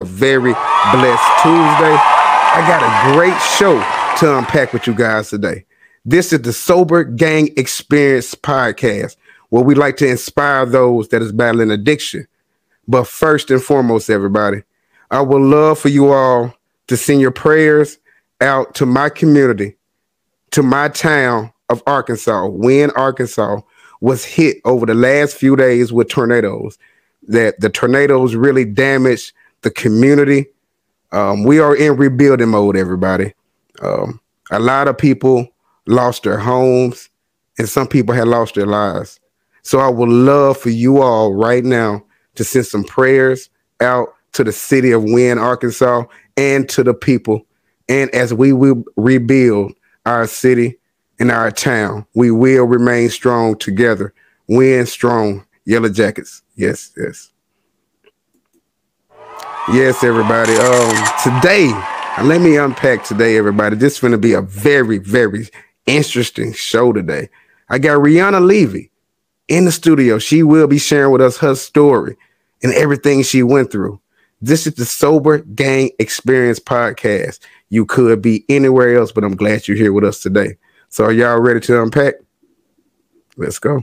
A very blessed Tuesday. I got a great show to unpack with you guys today. This is the Sober Gang Experience podcast, where we like to inspire those that is battling addiction. But first and foremost, everybody, I would love for you all to send your prayers out to my community, to my town of Arkansas. Wynne, Arkansas was hit over the last few days with tornadoes. That the tornadoes really damaged the community. We are in rebuilding mode, everybody. A lot of people lost their homes, and some people had lost their lives. So I would love for you all right now to send some prayers out to the city of Wynne, Arkansas, and to the people. And as we will rebuild our city and our town, we will remain strong together. Wynne strong, Yellow Jackets. Yes, yes. Yes, everybody. Today, let me unpack today, everybody. This is going to be a very, very interesting show today. I got Reanna Levy in the studio. She will be sharing with us her story and everything she went through. This is the Sober Gang Experience podcast. You could be anywhere else, but I'm glad you're here with us today. So are y'all ready to unpack? Let's go.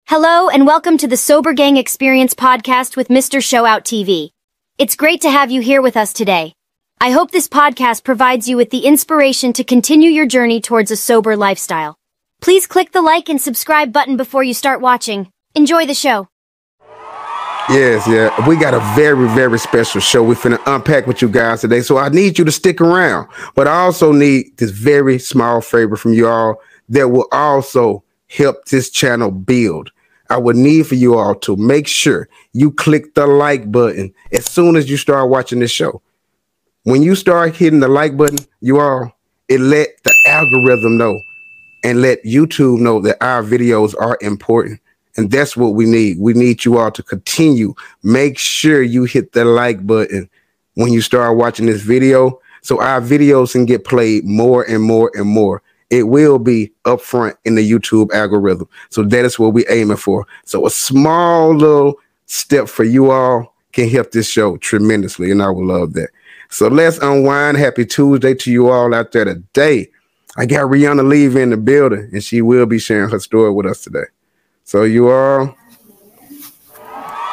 Hello and welcome to the Sober Gang Experience podcast with Mr. Showout TV. It's great to have you here with us today. I hope this podcast provides you with the inspiration to continue your journey towards a sober lifestyle. Please click the like and subscribe button before you start watching. Enjoy the show. Yes, yeah. We got a very, very special show we're finna unpack with you guys today. So I need you to stick around. But I also need this very small favor from you all that will also help this channel build. I would need for you all to make sure you click the like button as soon as you start watching this show. When you start hitting the like button, it let the algorithm know and let YouTube know that our videos are important. And that's what we need. We need you all to continue. Make sure you hit the like button when you start watching this video so our videos can get played more and more and more. It will be up front in the YouTube algorithm. So that is what we're aiming for. So a small little step for you all can help this show tremendously, and I would love that. So let's unwind. Happy Tuesday to you all out there today. I got Reanna Levy in the building, and she will be sharing her story with us today. So you all,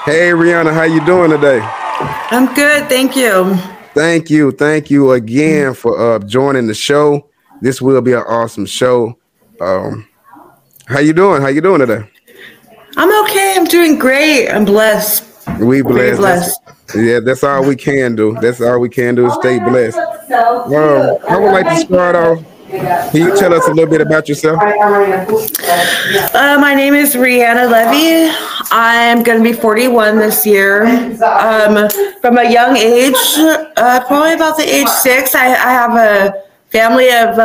hey Reanna, how you doing today? I'm good, thank you. Thank you again for joining the show. This will be an awesome show. How you doing? How you doing today? I'm okay. I'm doing great. I'm blessed. We blessed. Yeah, that's all we can do. That's all we can do is stay blessed. I would like to start off. Can you tell us a little bit about yourself? My name is Reanna Levy. I'm going to be 41 this year. From a young age, probably about the age 6, I have a family of,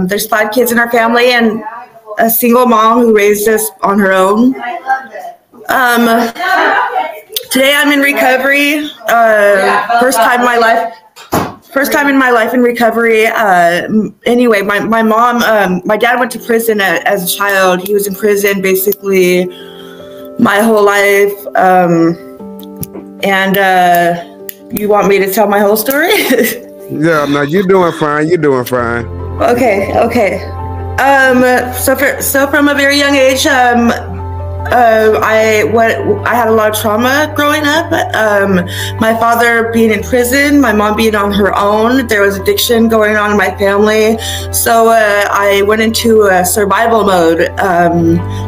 there's 5 kids in our family and a single mom who raised us on her own. Today I'm in recovery, first time in my life in recovery. Anyway, my mom, my dad went to prison as a child. He was in prison basically my whole life. You want me to tell my whole story? Yeah, no, you're doing fine. You're doing fine. Okay. So from a very young age, I had a lot of trauma growing up. My father being in prison, my mom being on her own. There was addiction going on in my family. So I went into survival mode,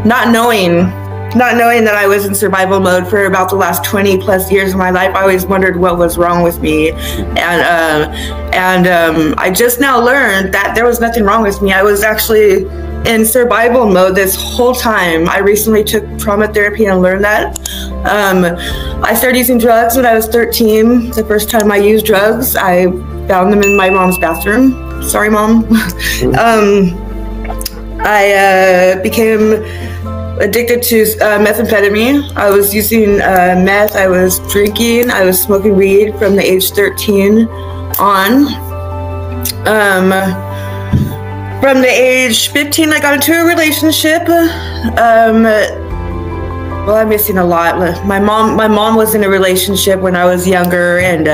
not knowing that I was in survival mode for about the last 20 plus years of my life. I always wondered what was wrong with me. And I just now learned that there was nothing wrong with me. I was actually in survival mode this whole time. I recently took trauma therapy and learned that. I started using drugs when I was 13. The first time I used drugs, I found them in my mom's bathroom. Sorry, Mom. I became addicted to methamphetamine. I was using meth. I was drinking. I was smoking weed from the age 13 on. From the age 15, I got into a relationship. Well, I'm missing a lot. My mom was in a relationship when I was younger, and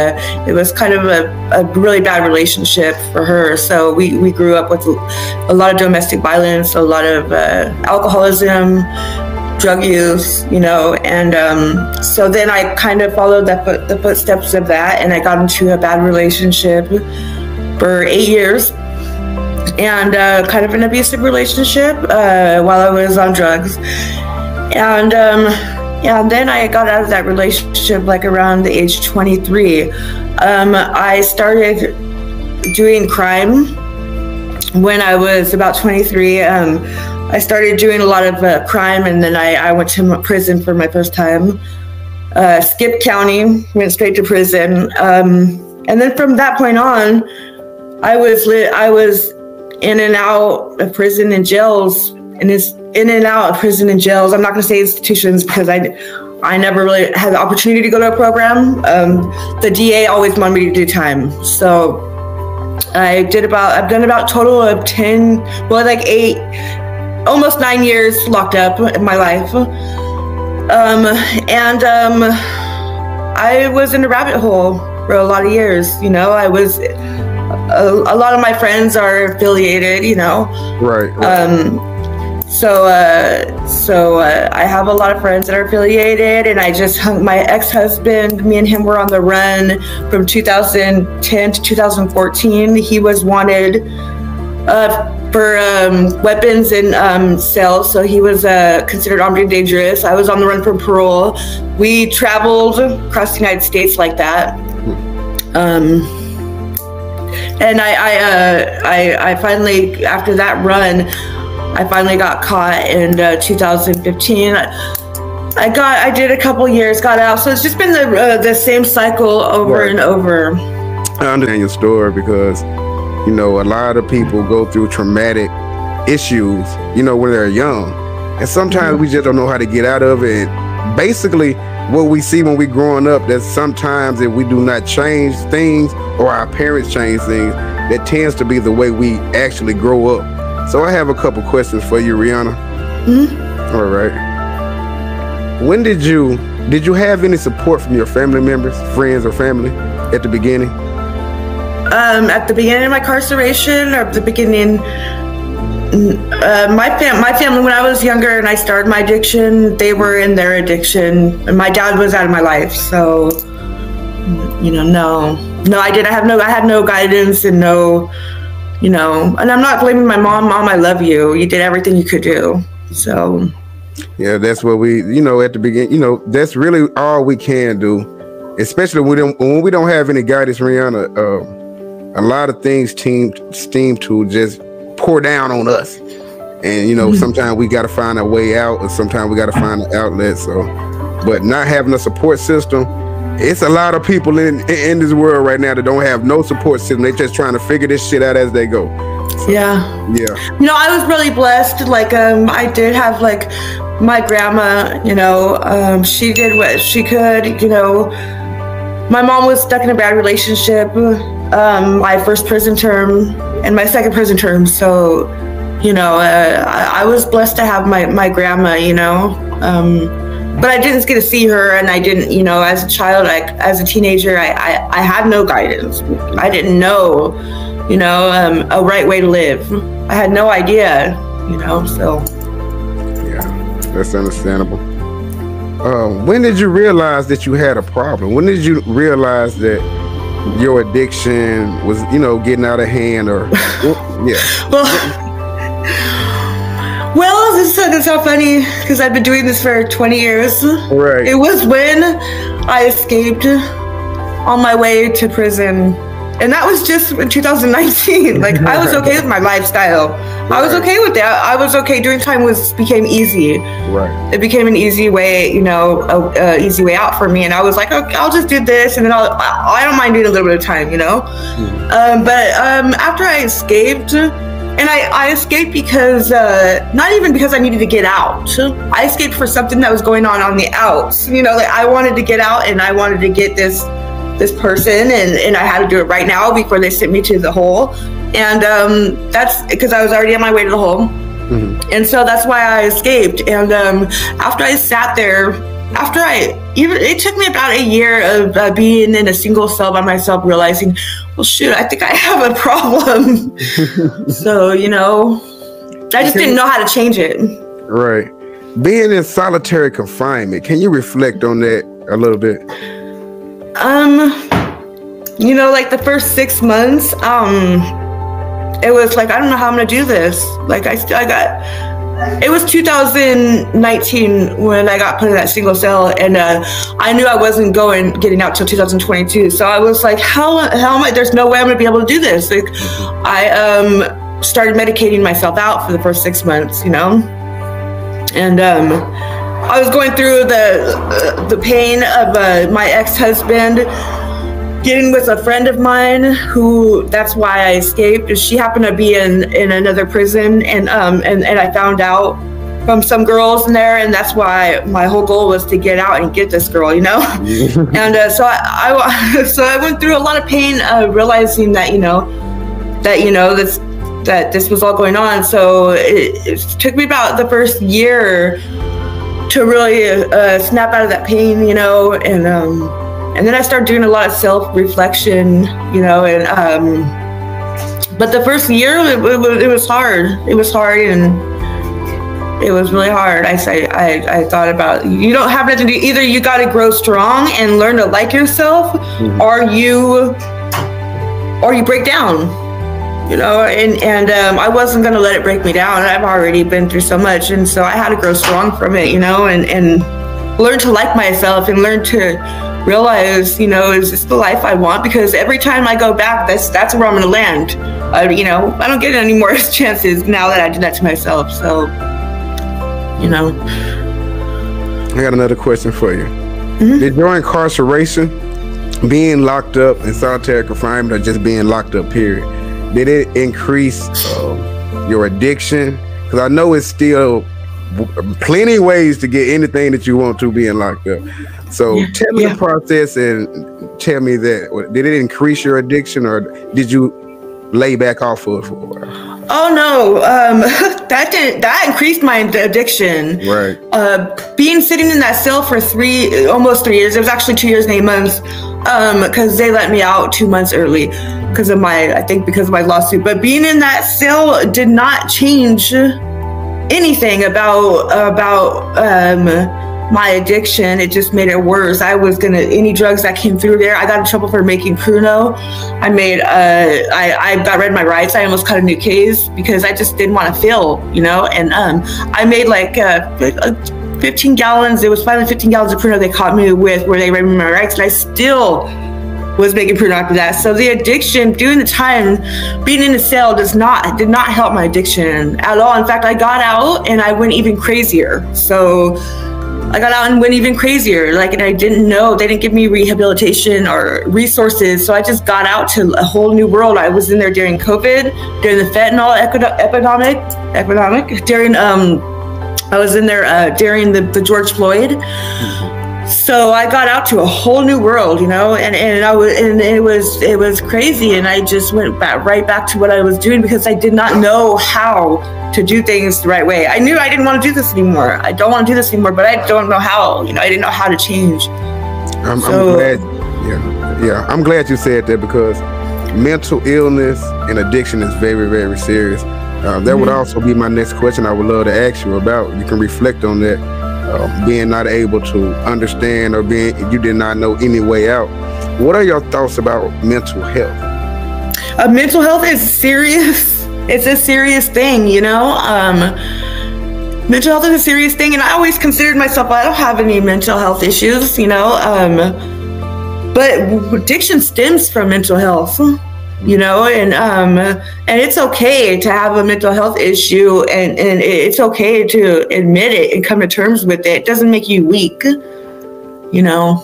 it was kind of a really bad relationship for her. So we grew up with a lot of domestic violence, a lot of alcoholism, drug use, you know. And so then I kind of followed the footsteps of that, and I got into a bad relationship for 8 years, and kind of an abusive relationship while I was on drugs. And then I got out of that relationship like around the age 23. I started doing crime when I was about 23. I started doing a lot of crime, and then I went to prison for my first time. Skipped county, went straight to prison. And then from that point on, I was in and out of prison and jails, and it's in and out of prison and jails. I'm not going to say institutions because I never really had the opportunity to go to a program. The DA always wanted me to do time. So I've done about total of 10, well, like 8, almost 9 years locked up in my life. I was in a rabbit hole for a lot of years. You know, a lot of my friends are affiliated, you know. Right. So I have a lot of friends that are affiliated, and I just hung my ex-husband. Me and him were on the run from 2010 to 2014. He was wanted for weapons and sales, so he was considered armed and dangerous. I was on the run from parole. We traveled across the United States like that. And I finally, after that run, I finally got caught in 2015. I did a couple years, got out. So it's just been the same cycle over and over. I understand your story because, you know, a lot of people go through traumatic issues, you know, when they're young. And sometimes we just don't know how to get out of it. Basically, what we see when we're growing up, that sometimes if we do not change things or our parents change things, that tends to be the way we actually grow up. So I have a couple questions for you, Reanna. All right. When did you have any support from your family members, friends or family at the beginning? At the beginning of my incarceration, or at the beginning, my family, when I was younger and I started my addiction, they were in their addiction, and my dad was out of my life. So, you know, no, I had no guidance and no, you know, and I'm not blaming my mom. Mom, I love you. You did everything you could do. So, yeah, that's what we, you know, at the beginning, you know, that's really all we can do, especially when we don't have any guidance, Reanna. A lot of things seem to just pour down on us, and you know, sometimes we got to find a way out, and sometimes we got to find an outlet. So, but not having a support system, it's a lot of people in this world right now that don't have no support system. They just trying to figure this shit out as they go. So, yeah. You know, I was really blessed. Like, I did have like my grandma. You know, she did what she could. You know, my mom was stuck in a bad relationship. My first prison term and my second prison term. So, you know, I was blessed to have my grandma, you know, but I didn't get to see her, and I didn't, you know, as a child, as a teenager, I had no guidance. I didn't know, you know, a right way to live. I had no idea, you know, so. Yeah, that's understandable. When did you realize that you had a problem? When did you realize that your addiction was, you know, getting out of hand? Or yeah. Well, this is so funny because I've been doing this for 20 years. Right. It was when I escaped on my way to prison And that was just in 2019. Like, I was okay with my lifestyle. Right. I was okay with that. I was okay. During time became easy. Right. It became an easy way, you know, easy way out for me. And I was like, okay, I'll just do this, and then I don't mind doing a little bit of time, you know. But after I escaped, and I escaped because not even because I needed to get out. I escaped for something that was going on the outs. You know, like I wanted to get out, and I wanted to get this person, and I had to do it right now before they sent me to the hole. And that's because I was already on my way to the hole. And so that's why I escaped. And after I sat there, it took me about a year of being in a single cell by myself, realizing, well, shoot, I think I have a problem. So, you know, I just didn't know how to change it. Right. Being in solitary confinement, can you reflect on that a little bit? You know, like the first 6 months, it was like, I don't know how I'm gonna do this. Like it was 2019 when I got put in that single cell, and I knew I wasn't getting out till 2022. So I was like, how am I, there's no way I'm gonna be able to do this. Like, I started medicating myself out for the first 6 months, you know, and I was going through the pain of my ex-husband getting with a friend of mine who, that's why I escaped. She happened to be in another prison, and I found out from some girls in there, and that's why my whole goal was to get out and get this girl, you know. And so I went through a lot of pain, realizing that this was all going on. So it took me about the first year to really snap out of that pain, you know, and then I started doing a lot of self-reflection, you know, and but the first year it was hard. It was hard, and it was really hard. I thought about, you don't have nothing to do. Either you got to grow strong and learn to like yourself, or you break down. You know, and I wasn't going to let it break me down. I've already been through so much, and so I had to grow strong from it, you know, and learn to like myself, and learn to realize, you know, is this the life I want? Because every time I go back, that's where I'm going to land. You know, I don't get any more chances now that I did that to myself. So, you know. I got another question for you. Did your incarceration, being locked up in solitary confinement, or just being locked up, period, did it increase your addiction? Because I know it's still plenty of ways to get anything that you want to being locked up. So tell me the process, and tell me that. Did it increase your addiction, or did you lay back off of it for a while? Oh no, that increased my addiction. Right. Being sitting in that cell for almost 3 years. It was actually 2 years and 8 months, because they let me out 2 months early because of my lawsuit. But being in that cell did not change anything about my addiction. It just made it worse. I was any drugs that came through there. I got in trouble for making Pruno. I got rid of my rights. I almost cut a new case because I just didn't want to feel, you know. And I made like 15 gallons. It was finally 15 gallons of Pruno they caught me with, where they read me my rights, and I still was making Pruno after that. So the addiction, during the time being in the cell, did not help my addiction at all. In fact, I got out and I went even crazier. So I got out and went even crazier. Like, and I didn't know, they didn't give me rehabilitation or resources. So I just got out to a whole new world. I was in there during COVID, during the fentanyl epidemic, during I was in there during the George Floyd. So I got out to a whole new world, you know, and it was crazy, and I just went right back to what I was doing because I did not know how to do things the right way. I knew I didn't want to do this anymore. I don't want to do this anymore, but I don't know how. You know, I didn't know how to change. I'm glad. Yeah, I'm glad you said that, because mental illness and addiction is very, very serious. That would also be my next question I would love to ask you about. You can reflect on that. Being not able to understand, or you did not know any way out. What are your thoughts about mental health? Mental health is serious. It's a serious thing, you know. Mental health is a serious thing, and I always considered myself, I don't have any mental health issues, you know. but addiction stems from mental health, you know, and it's okay to have a mental health issue, and it's okay to admit it and come to terms with it. It doesn't make you weak, you know.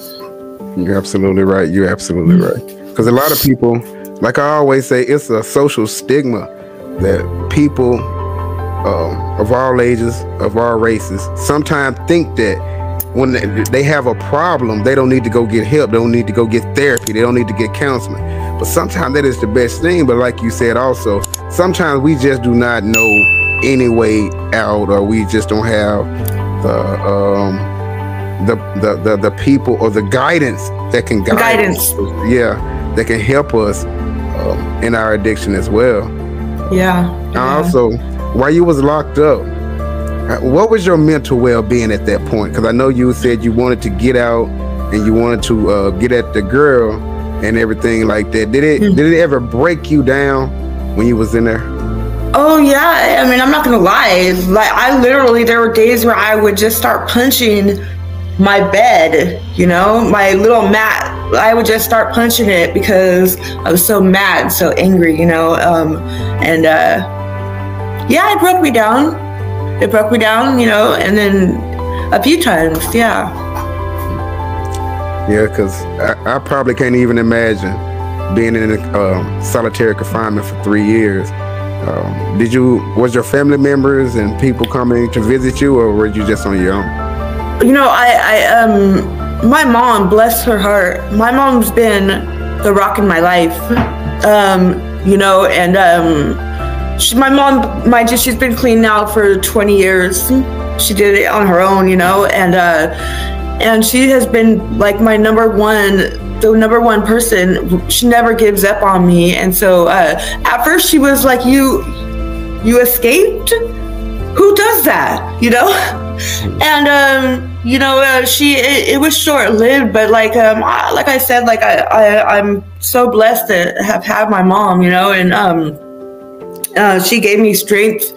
You're absolutely right. You're absolutely right. Because a lot of people, like I always say, it's a social stigma that people of all ages, of all races, sometimes think that when they have a problem, they don't need to go get help. They don't need to go get therapy. They don't need to get counseling. But sometimes that is the best thing. But like you said also, sometimes we just do not know any way out, or we just don't have the people or the guidance that can guide us. Yeah, that can help us in our addiction as well. Yeah. Also, while you was locked up, what was your mental well-being at that point? Because I know you said you wanted to get out and you wanted to get at the girl and everything like that. Did it ever break you down when you was in there? Oh yeah, I mean, I'm not gonna lie. Like, there were days where I would just start punching my bed, you know, my little mat. I would just start punching it because I was so mad, so angry, you know. Yeah, it broke me down. It broke me down, you know, and then a few times, yeah. Yeah, because I probably can't even imagine being in solitary confinement for 3 years. Was your family members and people coming to visit you, or were you just on your own? You know, my mom, bless her heart, my mom's been the rock in my life, you know, and my mom, mind you, she's been clean now for 20 years. She did it on her own, you know, and she has been like the number one person. She never gives up on me. And so at first she was like, you escaped? Who does that, you know? And you know, it was short-lived, but like I said, like I'm so blessed to have had my mom, you know, and she gave me strength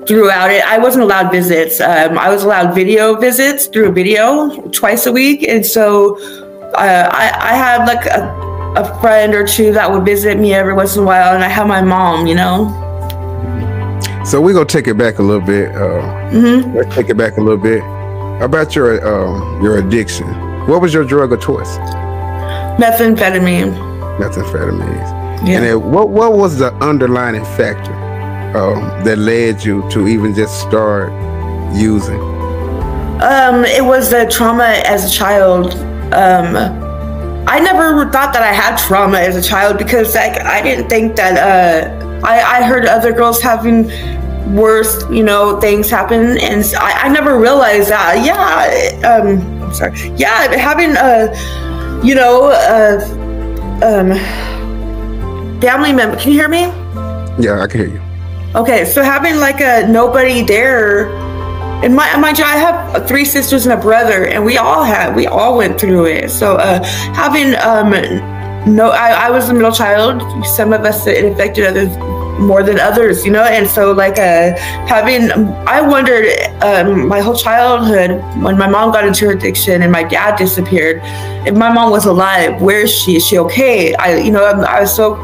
throughout it. I wasn't allowed visits. I was allowed video visits through video twice a week. And so I had like a friend or two that would visit me every once in a while. And I had my mom, you know. So we're going to take it back a little bit. Let's take it back a little bit. About your addiction. What was your drug of choice? Methamphetamine. Methamphetamines. Yeah. And then what was the underlying factor that led you to even just start using? It was the trauma as a child. I never thought that I had trauma as a child because I didn't think that I heard other girls having worse, you know, things happen, and I never realized that. I'm sorry. Yeah, having you know, family member. Can you hear me? Yeah, I can hear you. Okay, so having like nobody there, and mind you, I have 3 sisters and a brother, and we all went through it. So having I was the middle child. Some of us, it affected others more than others, you know. And so like I wondered my whole childhood, when my mom got into her addiction and my dad disappeared, if my mom was alive, where is she? Is she okay? I was so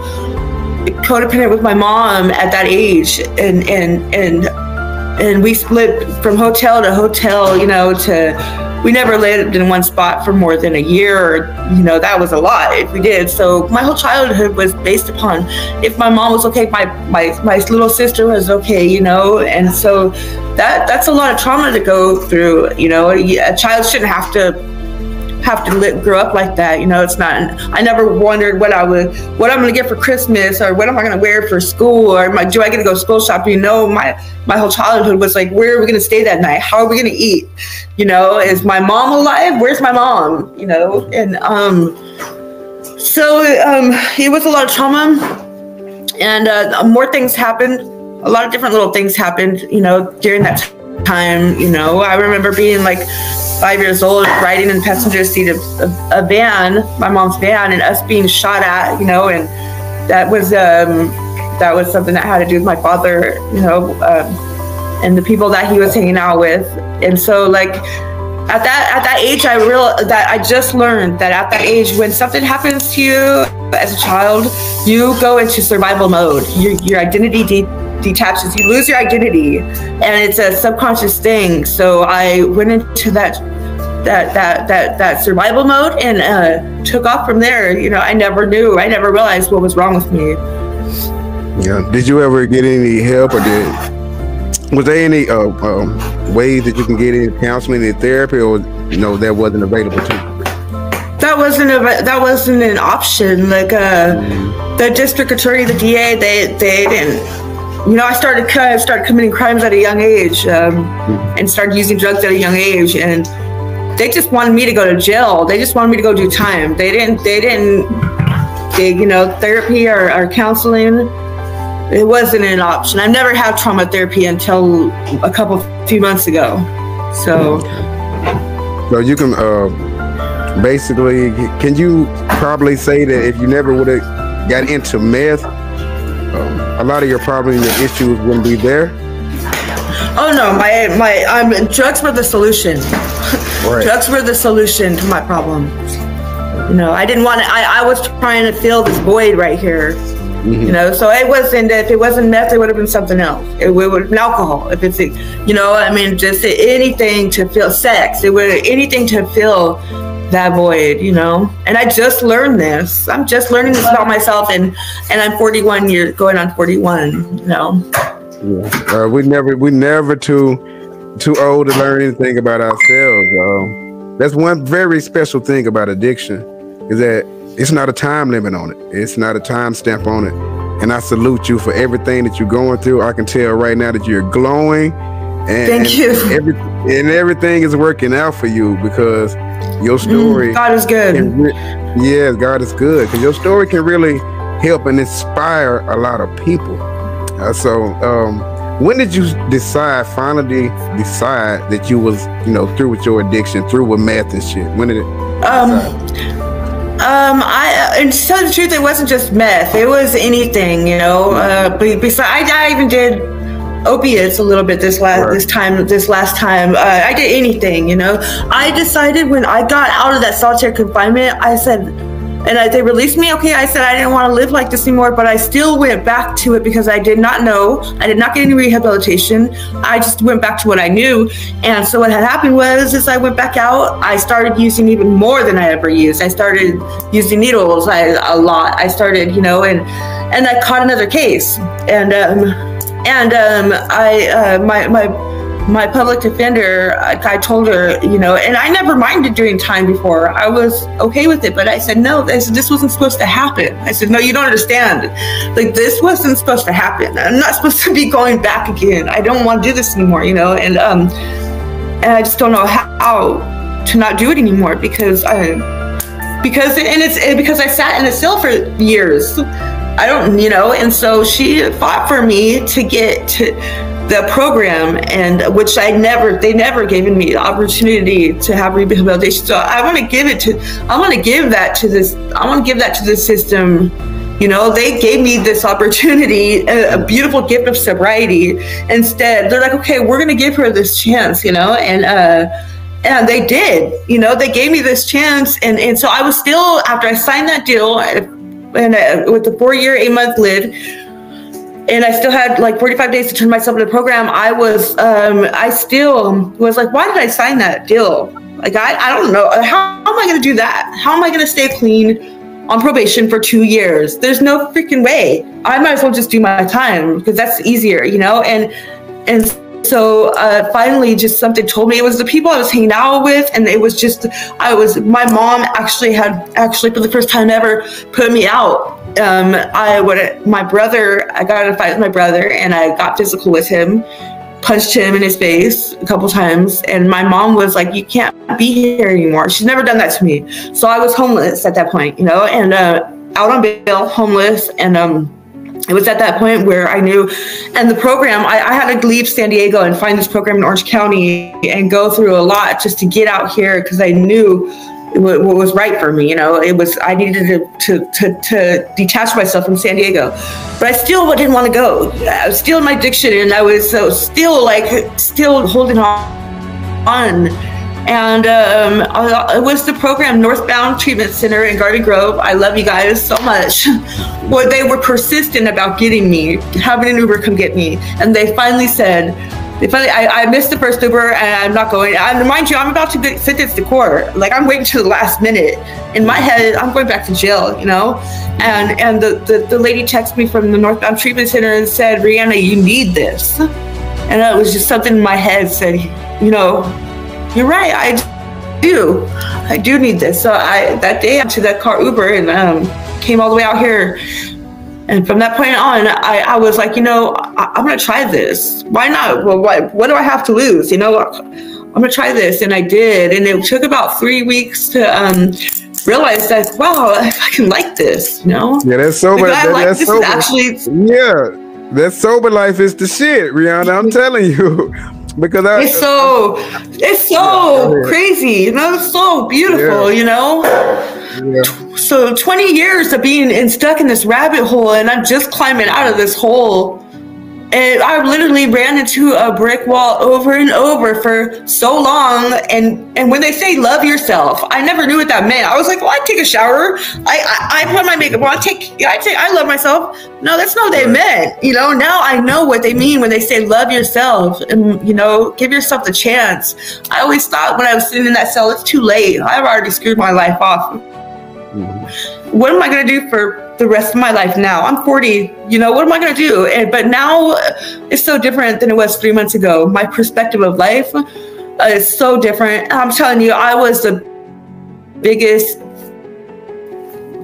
codependent with my mom at that age, and we split from hotel to hotel, you know, we never lived in one spot for more than a year, you know. That was a lot if we did. So my whole childhood was based upon if my mom was okay, my little sister was okay, you know. And so that's a lot of trauma to go through, you know. A child shouldn't have to grow up like that, you know. It's not. I never wondered what I'm gonna get for Christmas, or what am I gonna wear for school, or do I get to go school shopping? You know, my whole childhood was like, where are we gonna stay that night? How are we gonna eat? You know, is my mom alive? Where's my mom? You know, and so it was a lot of trauma, and more things happened. A lot of different little things happened, you know, during that time. You know, I remember being like 5 years old, riding in the passenger seat of a van, my mom's van, and us being shot at, you know, and that was something that had to do with my father, you know, and the people that he was hanging out with. And so like At that age, I just learned that at that age, when something happens to you as a child, you go into survival mode. Your identity detaches. You lose your identity, and it's a subconscious thing. So I went into that survival mode and took off from there. You know, I never realized what was wrong with me. Yeah. Did you ever get any help, or was there any ways that you can get any counseling and therapy, or that wasn't available to you? That wasn't an option. Like the district attorney, the DA, they didn't. I started committing crimes at a young age, and started using drugs at a young age, and they just wanted me to go to jail. They just wanted me to go do time. They didn't therapy or counseling. It wasn't an option. I've never had trauma therapy until a few months ago. So you can basically, can you probably say that if you never would have got into meth, a lot of your problems and your issues wouldn't be there? Oh no, drugs were the solution. Right. Drugs were the solution to my problems. I didn't want to. I was trying to fill this void right here. Mm-hmm. So it wasn't. If it wasn't meth, it would have been something else. It would have been alcohol. If it's, just anything to fill sex. It would anything to fill that void. And I just learned this. I'm just learning this about myself, and I'm 41 years, going on 41. Yeah. We never too old to learn anything about ourselves. That's one very special thing about addiction, is that it's not a time limit on it. It's not a time stamp on it. And I salute you for everything that you're going through. I can tell right now that you're glowing. Thank you. Everything is working out for you, because your story. God is good. Yes, God is good. Because your story can really help and inspire a lot of people. When did you finally decide that you was, through with your addiction, through with meth and shit? When did it? And to tell the truth, it wasn't just meth. It was anything, Besides, I even did opiates a little bit this last time. I did anything, I decided when I got out of that solitary confinement, I said, they released me. Okay, I said I didn't want to live like this anymore, but I still went back to it because I did not know. I did not get any rehabilitation. I just went back to what I knew. And so what had happened was, I went back out, I started using even more than I ever used. I started using needles a lot. I started, and I caught another case. My public defender, I told her, and I never minded doing time before. I was okay with it, but I said, no, this wasn't supposed to happen. I said, no, you don't understand. Like, this wasn't supposed to happen. I'm not supposed to be going back again. I don't want to do this anymore, and I just don't know how to not do it anymore, because I sat in a cell for years. I don't, and so she fought for me to get to the program, and which they never given me the opportunity to have rehabilitation. So I want to give that to this system. They gave me this opportunity, a beautiful gift of sobriety. Instead, they're like, okay, we're going to give her this chance, and they did, they gave me this chance. And so I was still, after I signed that deal, and with the 4-year, 8-month lid, and I still had like 45 days to turn myself into the program, I still was like, why did I sign that deal? Like, I don't know. How am I going to do that? How am I going to stay clean on probation for 2 years? There's no freaking way. I might as well just do my time, because that's easier, And so finally, just something told me. It was the people I was hanging out with, and it was just, my mom actually for the first time ever put me out. My brother, I got in a fight with my brother, and I got physical with him, punched him in his face a couple times, and my mom was like, you can't be here anymore. She's never done that to me. So I was homeless at that point, and out on bail, homeless, and it was at that point where I knew, and the program, I had to leave San Diego and find this program in Orange County and go through a lot just to get out here, because I knew what was right for me. I needed to detach myself from San Diego, but I still didn't want to go. I was still in my addiction, and I was still holding on. And it was the program Northbound Treatment Center in Garden Grove. I love you guys so much. Well, they were persistent about getting me, having an Uber come get me. And they finally said, I missed the first Uber and I'm not going. And mind you, I'm about to get sentenced to court. Like, I'm waiting to the last minute. In my head, I'm going back to jail, you know? And the lady texted me from the Northbound Treatment Center and said, Reanna, you need this. And it was just something in my head said, you know, you're right, I do need this. So that day I went to that car Uber and came all the way out here. And from that point on, I was like, you know, I'm going to try this. Why not? Well, what do I have to lose? You know, I'm going to try this. And I did. And it took about 3 weeks to realize that, wow, I can like this, you know? Yeah, that's sober. That's sober. Actually, yeah, that sober life is the shit, Reanna. I'm telling you. Because it's so crazy, you know, it's so beautiful, you know. Yeah. So 20 years of being stuck in this rabbit hole, and I'm just climbing out of this hole. And I literally ran into a brick wall over and over for so long. And when they say love yourself, I never knew what that meant. I was like, well, I take a shower. I put my makeup on. I love myself. No, that's not what they meant. You know, now I know what they mean when they say love yourself and, you know, give yourself the chance. I always thought when I was sitting in that cell, it's too late. I've already screwed my life off. Mm-hmm. What am I going to do for the rest of my life now? I'm 40, you know, what am I going to do? But now it's so different than it was 3 months ago. My perspective of life is so different. I'm telling you, I was the biggest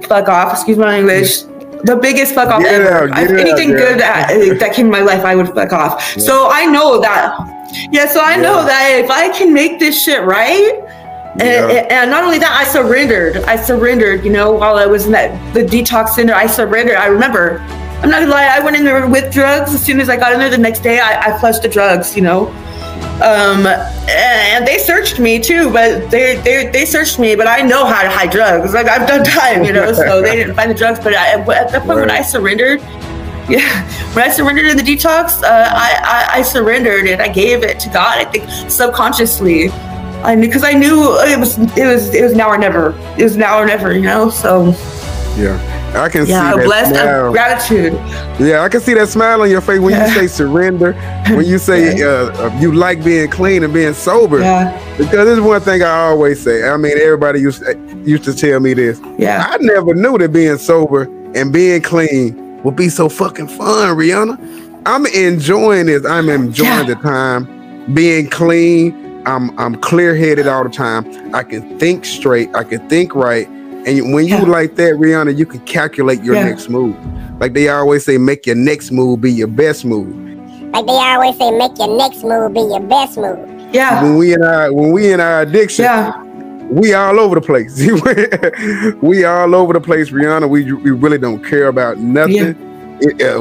fuck off, excuse my English, the biggest fuck off ever. Anything good that came in my life, I would fuck off. Yeah. So I know that. Yeah, so I know that if I can make this shit right, and not only that, I surrendered, you know, while I was in the detox center. I surrendered. I remember, I'm not gonna lie, I went in there with drugs. As soon as I got in there the next day, I flushed the drugs, you know. And they searched me too, but they searched me, but I know how to hide drugs. Like, I've done time, you know, so they didn't find the drugs. But at that point when I surrendered, when I surrendered in the detox, I surrendered and I gave it to God, I think subconsciously. Because I knew it was now or never. It was now or never, you know. So I can see that blessed smile. Gratitude. Yeah, I can see that smile on your face when you say surrender. When you say you like being clean and being sober. Because this is one thing I always say. I mean, everybody used to tell me this. I never knew that being sober and being clean would be so fucking fun, Reanna. I'm enjoying this. I'm enjoying the time being clean. I'm clear-headed all the time. I can think straight. I can think right. And when you like that, Reanna, you can calculate your next move. Like they always say, make your next move be your best move. Like they always say, make your next move be your best move. Yeah. When we in our addiction, we all over the place. We all over the place, Reanna. We really don't care about nothing.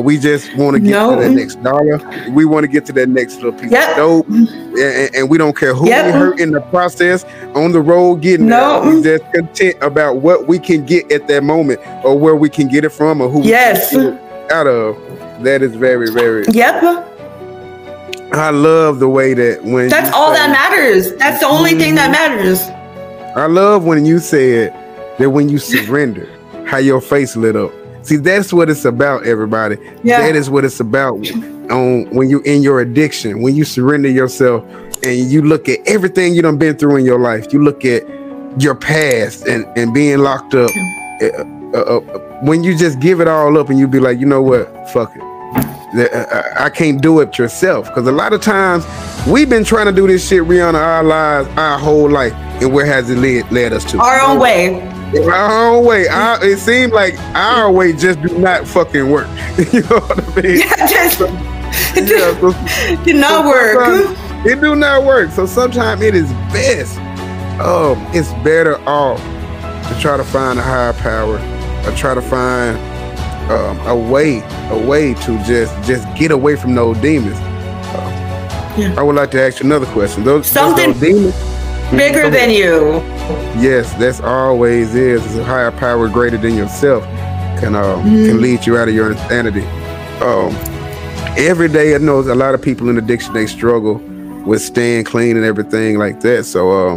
We just want to get to that next dollar. We want to get to that next little piece of dope. And we don't care who we hurt in the process on the road getting there. We just content about what we can get at that moment or where we can get it from or who we can get it out of. That is very, very... I love the way that when that's all that matters. That's the only thing that matters. I love when you said that when you surrender, how your face lit up. See, that's what it's about, everybody. That is what it's about when you're in your addiction, when you surrender yourself and you look at everything you done been through in your life. You look at your past and being locked up. When you just give it all up and you be like, you know what, fuck it. I can't do it yourself. Because a lot of times we've been trying to do this shit, Reanna, our lives, our whole life. And where has it led us to? Our own way. Our own way. It seems like our way just do not fucking work. You know what I mean? It did not work. It do not work. So sometimes it is best. It's better off to try to find a higher power or try to find a way to just get away from those demons. I would like to ask you another question. Those demons bigger than you. Yes, that's always is. It's a higher power greater than yourself can lead you out of your insanity. Every day I know a lot of people in addiction, they struggle with staying clean and everything like that. So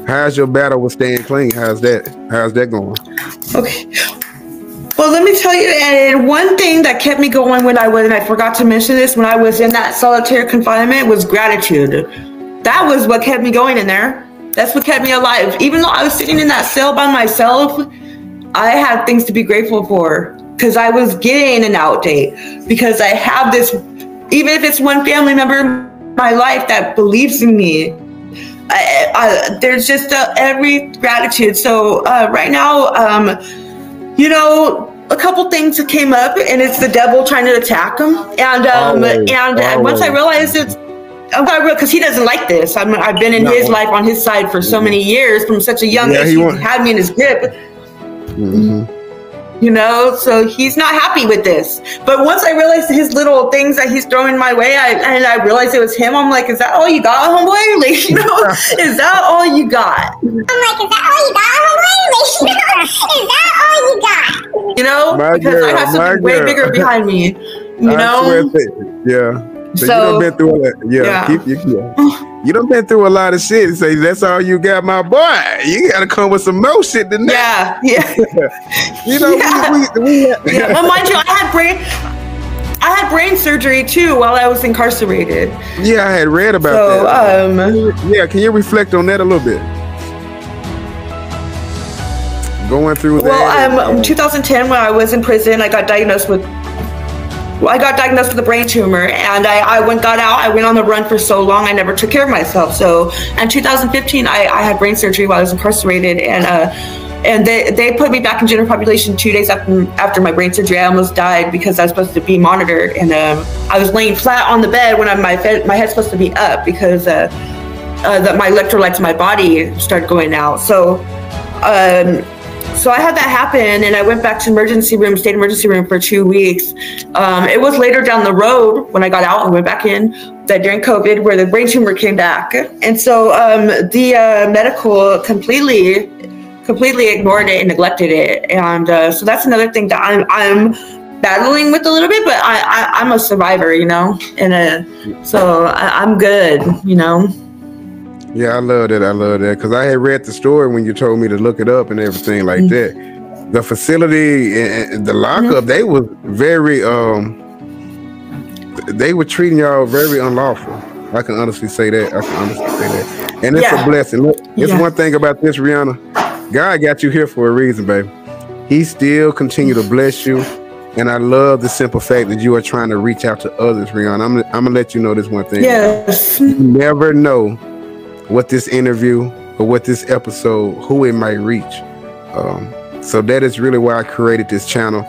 How's your battle with staying clean? How's that going? Okay. Well, let me tell you, and one thing that kept me going when I forgot to mention this, when I was in that solitary confinement, was gratitude. That was what kept me going in there. That's what kept me alive. Even though I was sitting in that cell by myself, I had things to be grateful for because I was getting an out date, because I have this, even if it's one family member in my life that believes in me. There's just every gratitude. So right now, a couple things that came up, and it's the devil trying to attack him. And once I realized it's, because he doesn't like this. I've been in his life, on his side for so many years, from such a young age. He had me in his grip. So he's not happy with this. But once I realized his little things that he's throwing my way, and I realized it was him, I'm like, is that all you got, homeboy? Like, is that all you got? I'm like, is that all you got, homeboy? Like, is that all you got? Because I have something way bigger behind me. So you done been through that. You done been through a lot of shit. Say that's all you got, my boy. You gotta come with some more shit than that. Well, mind you, I had brain surgery too while I was incarcerated. Yeah, I had read about that. Can you reflect on that a little bit? Going through that. In 2010, when I was in prison, I got diagnosed with a brain tumor, and I got out. I went on the run for so long, I never took care of myself. So in 2015, I had brain surgery while I was incarcerated, and they put me back in general population 2 days after my brain surgery. I almost died because I was supposed to be monitored, and I was laying flat on the bed when my head's supposed to be up because my electrolytes in my body started going out. So I had that happen, and I went back to state emergency room for 2 weeks. It was later down the road when I got out and went back in, that during COVID, where the brain tumor came back. And so the medical completely ignored it and neglected it. And so that's another thing that I'm battling with a little bit, but I'm a survivor, and so I'm good, Yeah, I love that. Because I had read the story when you told me to look it up and everything like that. The facility and the lockup, they was very, they were treating y'all very unlawful. I can honestly say that. And it's a blessing. Look, it's one thing about this, Reanna. God got you here for a reason, baby. He still continue to bless you. And I love the simple fact that you are trying to reach out to others, Reanna. I'm going to let you know this one thing. Yes. You never know what this interview or what this episode, who it might reach. So that is really why I created this channel.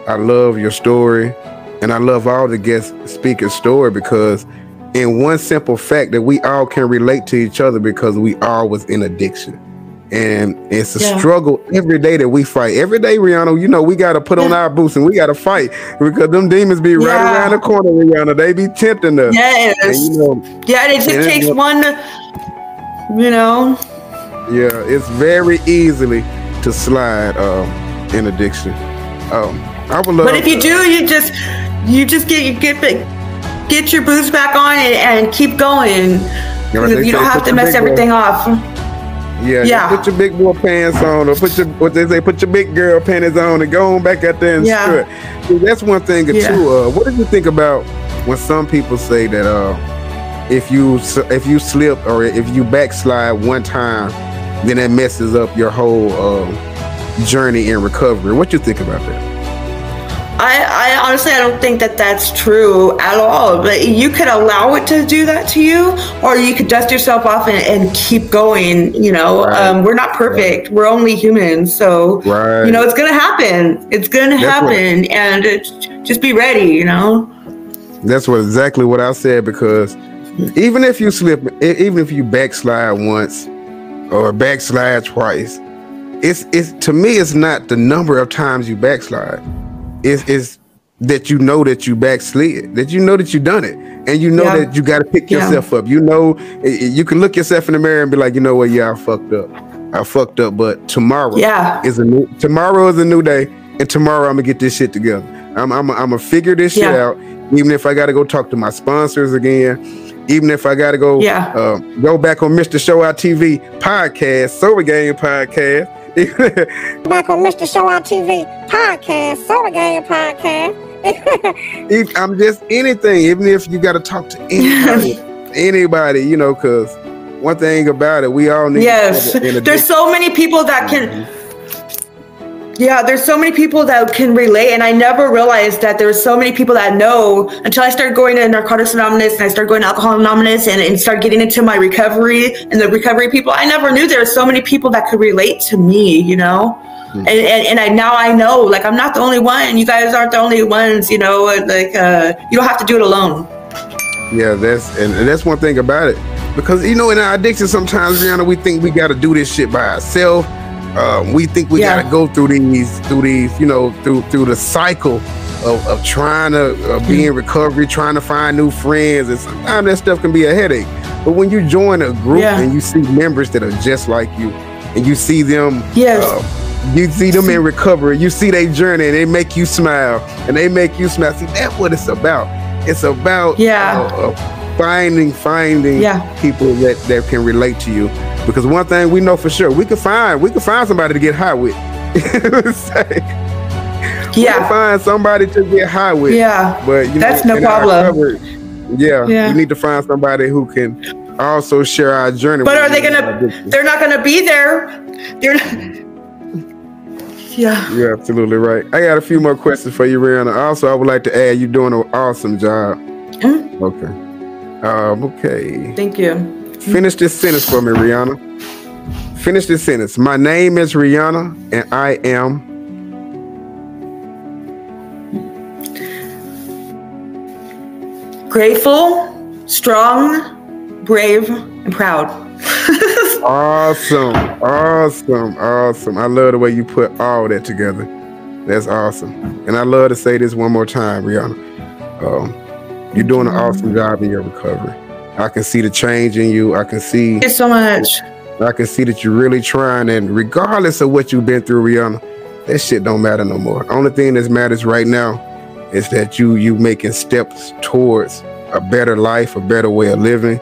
I love your story, and I love all the guest speakers' story, because in one simple fact that we all can relate to each other, because we all was in addiction. And it's a struggle every day that we fight. Every day, Reanna, we got to put on our boots and we got to fight, because them demons be right around the corner, Reanna. They be tempting us. Yes. And, it just takes one... it's very easily to slide in addiction. I would love. But if you do, you just get your boots back on and keep going. You don't have to mess everything off. Put your big boy pants on, or put your big girl panties on, and go on back out there and strut. See, that's one thing too. What do you think about when some people say that if you slip or if you backslide one time, then that messes up your whole journey in recovery? What you think about that? I honestly, I don't think that that's true at all. But you could allow it to do that to you, or you could dust yourself off and keep going. We're not perfect. We're only humans. So, it's going to happen. It's going to happen. And just be ready, That's exactly what I said, because even if you slip, even if you backslide once or backslide twice, it's to me, it's not the number of times you backslide. It's that that you backslid, that that you done it, and that you got to pick yourself up. You can look yourself in the mirror and be like, what? Yeah, I fucked up, but tomorrow is a new day, and tomorrow I'm gonna get this shit together. I'm gonna figure this shit out, even if I got to go talk to my sponsors again. Even if I got to go go back on Mr. Show Out TV podcast, Sober Game podcast. Back on Mr. Show Out TV podcast, Sober Game podcast. If I'm just anything, even if you got to talk to anybody, you know, because one thing about it, we all need. Yes, there's so many people that can. Yeah, there's so many people that can relate, and I never realized that there were so many people that know until I started going to Narcotics Anonymous and I started going to Alcohol Anonymous and started getting into my recovery and the recovery people. I never knew there were so many people that could relate to me, you know. And now I know, like, I'm not the only one. You guys aren't the only ones, you know. Like, you don't have to do it alone. Yeah, that's one thing about it, because you know, in our addiction, sometimes, Reanna, we think we got to do this shit by ourselves. We think we gotta go through these, you know, through the cycle of trying to be in recovery, trying to find new friends, and sometimes that stuff can be a headache. But when you join a group and you see members that are just like you, and you see them, you see them in recovery, you see their journey, and they make you smile, and they make you smile. See, that's what it's about. It's about finding people that can relate to you. Because one thing we know for sure, we can find somebody to get high with. We can find somebody to get high with. Yeah, but you that's know, no problem. We need to find somebody who can also share our journey. But are they gonna? They're not gonna be there. They're not. Yeah. You're absolutely right. I got a few more questions for you, Reanna. Also, I would like to add, you're doing an awesome job. Okay. Okay. Thank you. Finish this sentence for me, Reanna. Finish this sentence. My name is Reanna, and I am... grateful, strong, brave, and proud. Awesome. I love the way you put all that together. That's awesome. And I love to say this one more time, Reanna. You're doing an awesome job in your recovery. I can see the change in you. I can see. Thank you so much. I can see that you're really trying, and regardless of what you've been through, Reanna, that shit don't matter no more. Only thing that matters right now is that you making steps towards a better life, a better way of living,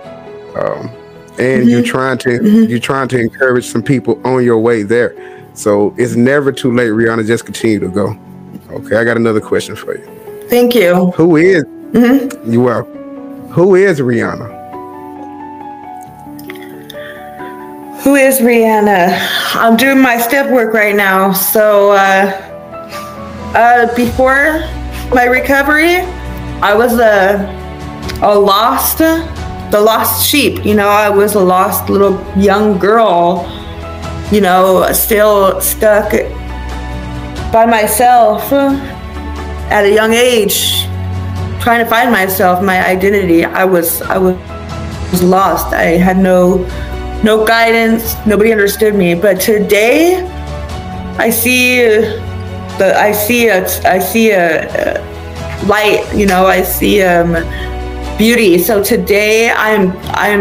and you're trying to encourage some people on your way there. So it's never too late, Reanna. Just continue to go. Okay, I got another question for you. Thank you. Who is? You are. Who is Reanna? Who is Reanna? I'm doing my step work right now. So before my recovery, I was the lost sheep. You know, I was a lost little young girl, you know, still stuck by myself at a young age, trying to find myself, my identity. I was lost. I had no guidance. Nobody understood me. But today, I see a light. You know, I see beauty. So today, I'm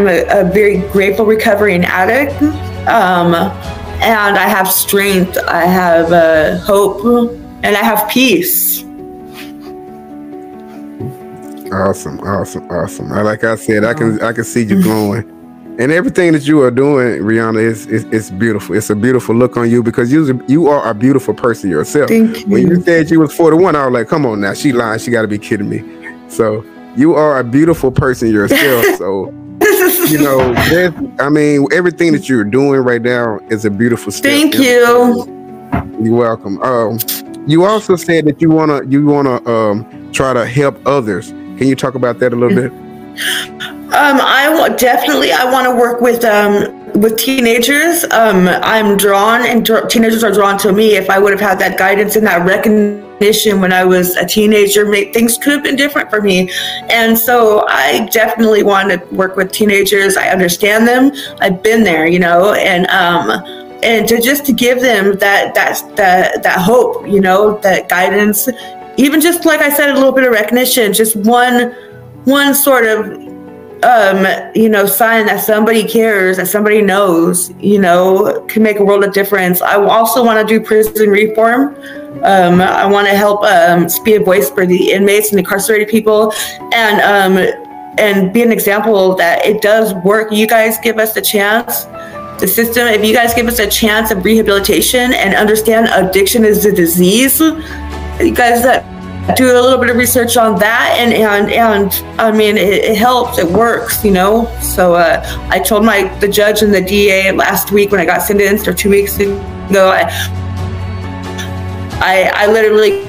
a very grateful recovering addict, and I have strength. I have hope, and I have peace. Awesome. Like I said, I can see you glowing. And everything that you are doing, Reanna, is beautiful. It's a beautiful look on you, because you are a beautiful person yourself. Thank you. When you said you was 41, I was like, come on now, she lying. She got to be kidding me. So you are a beautiful person yourself. So, you know, I mean, everything that you're doing right now is a beautiful step. Thank you. You're welcome. You also said that you wanna try to help others. Can you talk about that a little bit? I want to work with teenagers. I'm drawn, and teenagers are drawn to me. If I would have had that guidance and that recognition when I was a teenager, things could have been different for me. And so I definitely want to work with teenagers. I understand them. I've been there, you know, and to give them that hope, you know, that guidance. Even just like I said, a little bit of recognition, just one sort of, you know, sign that somebody cares, that somebody knows, you know, can make a world of difference. I also want to do prison reform. I want to help be a voice for the inmates and incarcerated people, and and be an example that it does work. You guys give us the chance, the system, if you guys give us a chance of rehabilitation and understand addiction is a disease, you guys that do a little bit of research on that, and I mean, it helps, it works, you know. So I told the judge and the DA last week when I got sentenced, or 2 weeks ago, I literally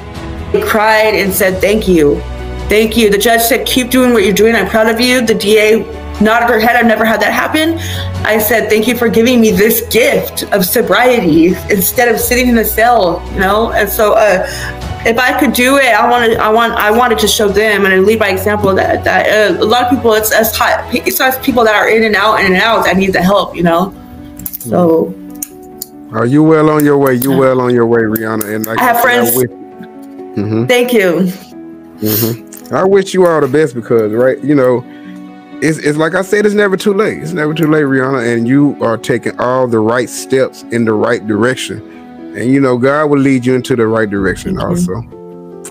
cried and said, thank you. Thank you. The judge said, keep doing what you're doing. I'm proud of you. The DA nodded her head. I've never had that happen. I said, thank you for giving me this gift of sobriety instead of sitting in a cell, you know? And so if I could do it, I wanted to show them and lead by example that a lot of people, it's us people that are in and out that need the help, you know? So. Are you well on your way? You well on your way, Reanna? And like I have friends. Thank you. I wish you all the best because, right, you know, it's like I said, it's never too late. It's never too late, Reanna, and you are taking all the right steps in the right direction. And, you know, God will lead you into the right direction also.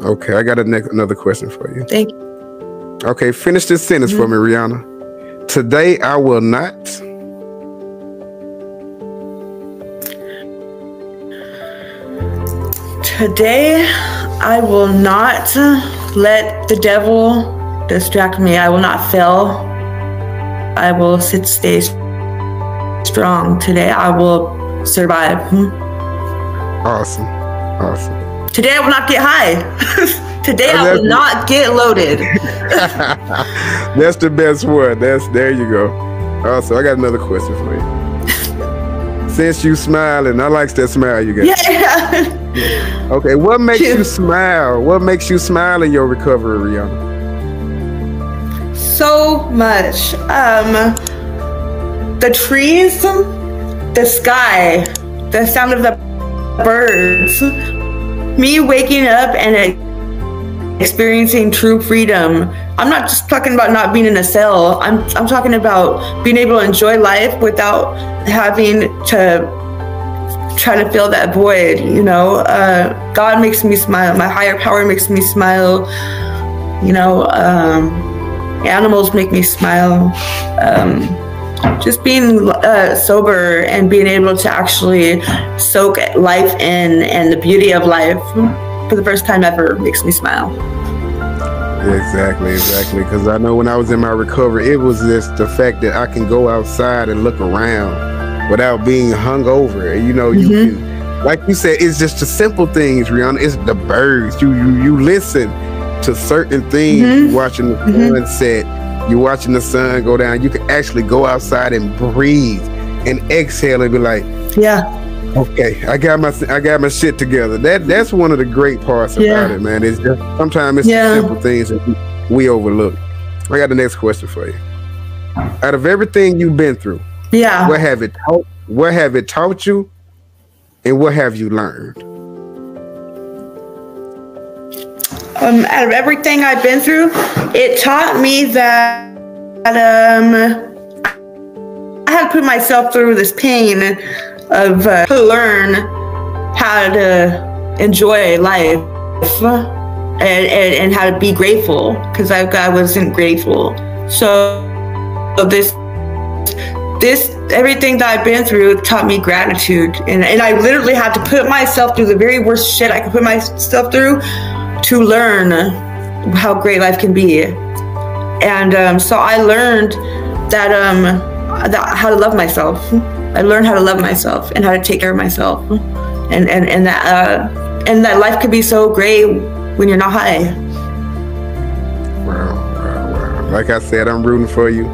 Okay, I got another question for you. Thank you. Okay, finish this sentence for me, Reanna. Today I will not... Today, I will not let the devil distract me. I will not fail. I will stay strong. Today, I will survive. Awesome. Today, I will not get high. Today, I will not get loaded. That's the best one. There you go. Also, I got another question for you. Since you smiling, I like that smile you got. Yeah. Okay, what makes you smile? What makes you smile in your recovery, Reanna? So much. The trees, the sky, the sound of the birds, me waking up and experiencing true freedom. I'm not just talking about not being in a cell. I'm talking about being able to enjoy life without having to try to fill that void, you know. God makes me smile. My higher power makes me smile. You know, animals make me smile. Just being sober and being able to actually soak life in and the beauty of life for the first time ever makes me smile. Exactly. Because I know when I was in my recovery, it was just the fact that I can go outside and look around without being hung over. You know, you can, like you said, it's just the simple things, Reanna. It's the birds. You listen to certain things. You're watching the sunset. You're watching the sun go down. You can actually go outside and breathe and exhale and be like, yeah. Okay, I got my shit together. That's one of the great parts about it, man. It's just sometimes it's the simple things that we overlook. I got the next question for you. Out of everything you've been through, what have it taught you, and what have you learned? Out of everything I've been through, it taught me that I had to put myself through this pain of to learn how to enjoy life and how to be grateful, because I wasn't grateful. So this everything that I've been through taught me gratitude, and I literally had to put myself through the very worst shit I could put myself through to learn how great life can be. And so I learned that how to love myself. I learned how to love myself and how to take care of myself, and that life could be so great when you're not high. Wow. Like I said, I'm rooting for you.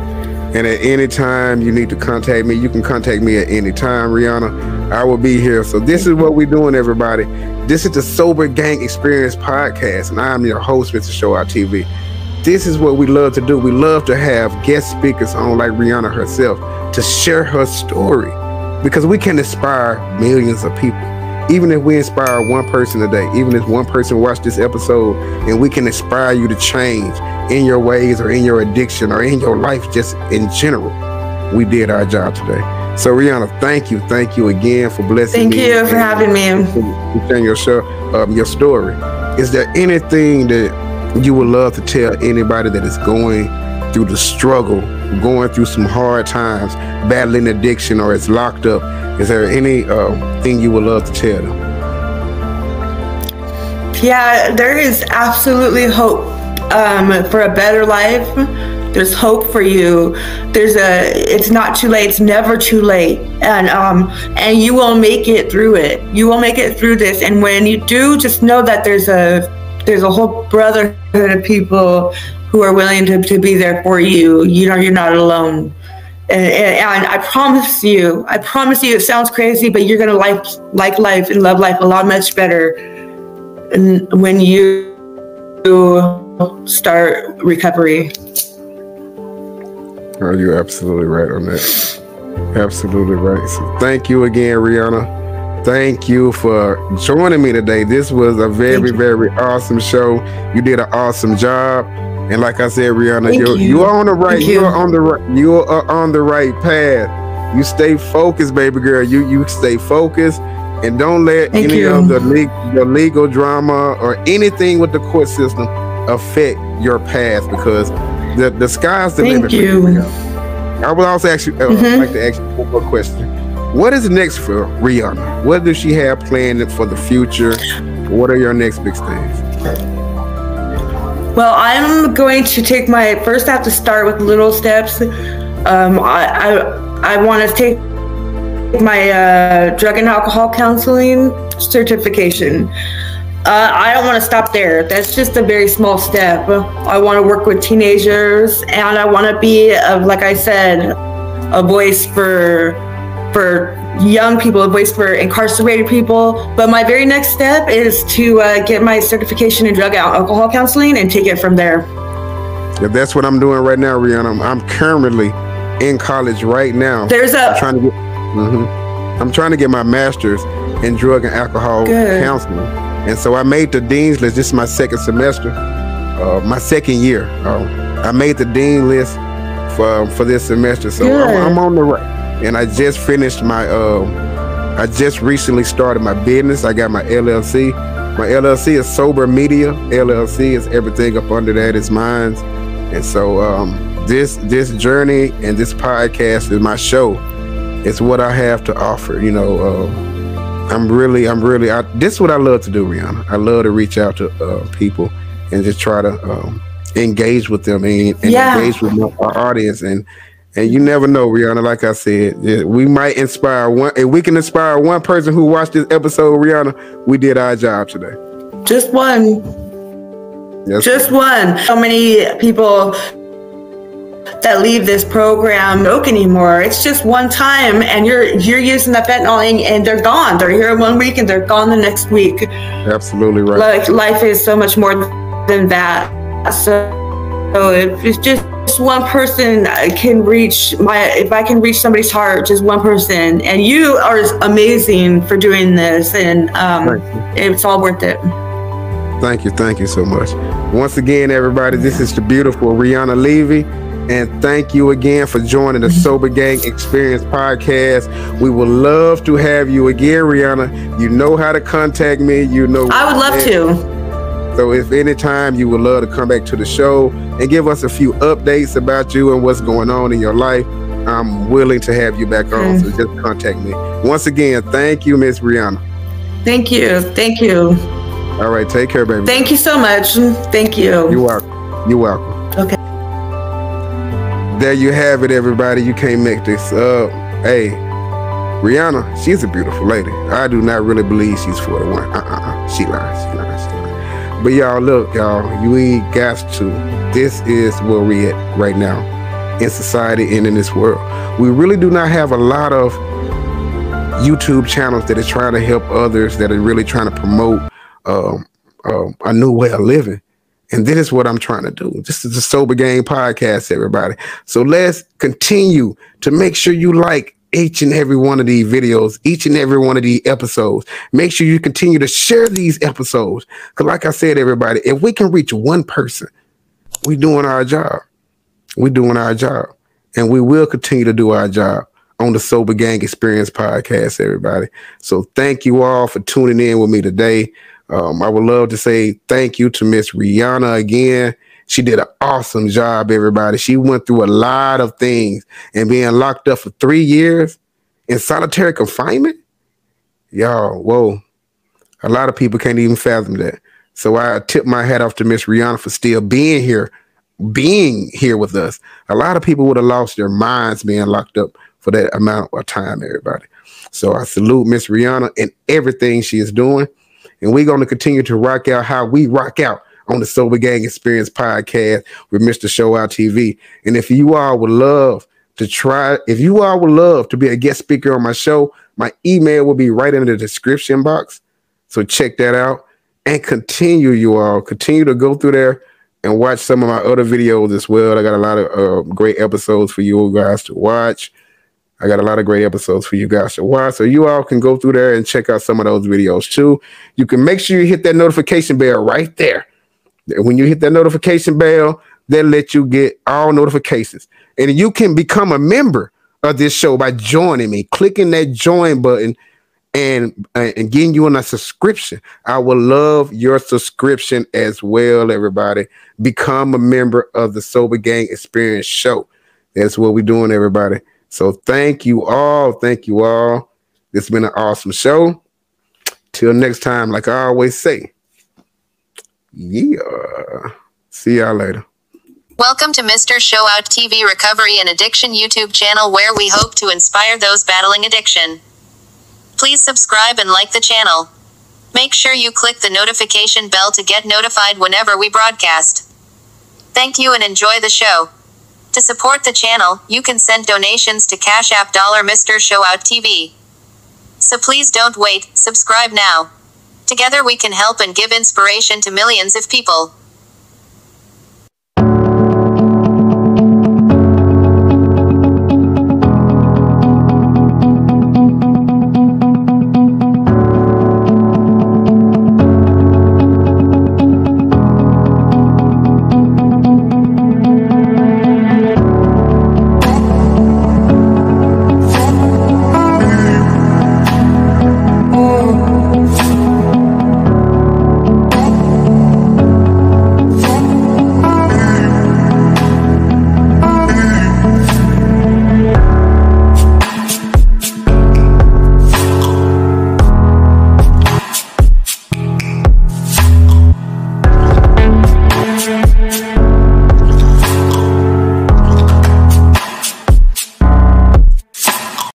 And at any time you need to contact me, you can contact me at any time, Reanna. I will be here. So this is what we're doing, everybody. This is the Sober Gang Experience Podcast, and I'm your host, Mr. SHOWOUT TV. This is what we love to do. We love to have guest speakers on, like Reanna herself, to share her story, because we can inspire millions of people. Even if we inspire one person today, even if one person watched this episode, and we can inspire you to change in your ways or in your addiction or in your life just in general, we did our job today. So Reanna, thank you again for blessing me. Thank you for having me. For sharing your story. Is there anything that you would love to tell anybody that is going through the struggle, going through some hard times, battling addiction, or is locked up, is there any thing you would love to tell them? Yeah, there is absolutely hope for a better life. There's hope for you. It's not too late. It's never too late. And you will make it through it. You will make it through this. And when you do, just know that there's a whole brotherhood of people who are willing to be there for you. You know, you're not alone. And I promise you, it sounds crazy, but you're going to like life and love life a lot much better when you start recovery. Oh, you're absolutely right on that. Absolutely right. So thank you again, Reanna. Thank you for joining me today. This was a very, very awesome show. You did an awesome job. And like I said, Reanna, you are on the right. You are on the right path. You stay focused, baby girl. You stay focused, and don't let any of the legal drama or anything with the court system affect your path, because the sky's the limit. Thank you. I would also ask you, like to ask you one more question. What is next for Reanna? What does she have planned for the future? What are your next big things? Well, I'm going to take first I have to start with little steps. I want to take my drug and alcohol counseling certification. I don't want to stop there. That's just a very small step. I want to work with teenagers, and I want to be, like I said, a voice for young people, a voice for incarcerated people. But my very next step is to get my certification in drug and alcohol counseling and take it from there. Yeah, that's what I'm doing right now, Reanna. I'm currently in college right now. I'm trying to get my master's in drug and alcohol counseling. And so I made the dean's list. This is my second semester, my second year. I made the dean list for this semester. So I'm on the right. And I just finished I just recently started my business. I got my LLC. My LLC is Sober Media LLC. Is everything up under that is mine. And so this journey and this podcast is my show. It's what I have to offer. You know, this is what I love to do, Reanna. I love to reach out to people and just try to engage with them and engage with our audience. And you never know, Reanna, like I said, we might inspire one. If we can inspire one person who watched this episode, Reanna, we did our job today. Just one. Yes, just one. So many people that leave this program broke anymore. It's just one time, and you're using that fentanyl, and they're gone. They're here 1 week and they're gone the next week. Absolutely right. Like, life is so much more than that. So if it's just one person can reach if I can reach somebody's heart, just one person, and you are amazing for doing this, and it's all worth it. Thank you so much. Once again, everybody, this is the beautiful Reanna Levy. And thank you again for joining the Sober Gang Experience podcast. We would love to have you again, Reanna. You know how to contact me. You know I would love to. So if anytime you would love to come back to the show and give us a few updates about you and what's going on in your life, I'm willing to have you back on. So just contact me. Once again, thank you, Miss Reanna. Thank you. Thank you. All right, take care, baby. Thank you so much. Thank you. You're welcome. You're welcome. Okay. There you have it, everybody. You can't make this up. Hey, Reanna, she's a beautiful lady. I do not really believe she's 41. She lies. But y'all, look, y'all, we got to. This is where we at right now in society and in this world. We really do not have a lot of YouTube channels that are trying to help others, that are really trying to promote a new way of living. And this is what I'm trying to do. This is the Sober Gang podcast, everybody. So let's continue to make sure you like each and every one of these videos, each and every one of these episodes. Make sure you continue to share these episodes. Because like I said, everybody, if we can reach one person, we're doing our job. We're doing our job. And we will continue to do our job on the Sober Gang Experience podcast, everybody. So thank you all for tuning in with me today. I would love to say thank you to Miss Reanna again. She did an awesome job, everybody. She went through a lot of things, and being locked up for 3 years in solitary confinement. Y'all, whoa. A lot of people can't even fathom that. So I tip my hat off to Miss Reanna for still being here with us. A lot of people would have lost their minds being locked up for that amount of time, everybody. So I salute Miss Reanna and everything she is doing. And we're going to continue to rock out how we rock out on the Sober Gang Experience podcast with Mr. Show Out TV. And if you all would love to be a guest speaker on my show, my email will be right in the description box. So check that out and continue to go through there and watch some of my other videos as well. I got a lot of great episodes for you guys to watch. So you all can go through there and check out some of those videos too. You can make sure you hit that notification bell right there. When you hit that notification bell, they'll let you get all notifications. And you can become a member of this show by joining me, clicking that join button and getting you on a subscription. I will love your subscription as well, everybody. Become a member of the Sober Gang Experience show. That's what we're doing, everybody. So thank you all. Thank you all. It's been an awesome show. Till next time, like I always say, yeah. See y'all later. Welcome to Mr. Show Out TV Recovery and Addiction YouTube channel, where we hope to inspire those battling addiction. Please subscribe and like the channel. Make sure you click the notification bell to get notified whenever we broadcast. Thank you and enjoy the show. To support the channel, you can send donations to Cash App $Mr. Show Out TV. So please don't wait, subscribe now. Together we can help and give inspiration to millions of people.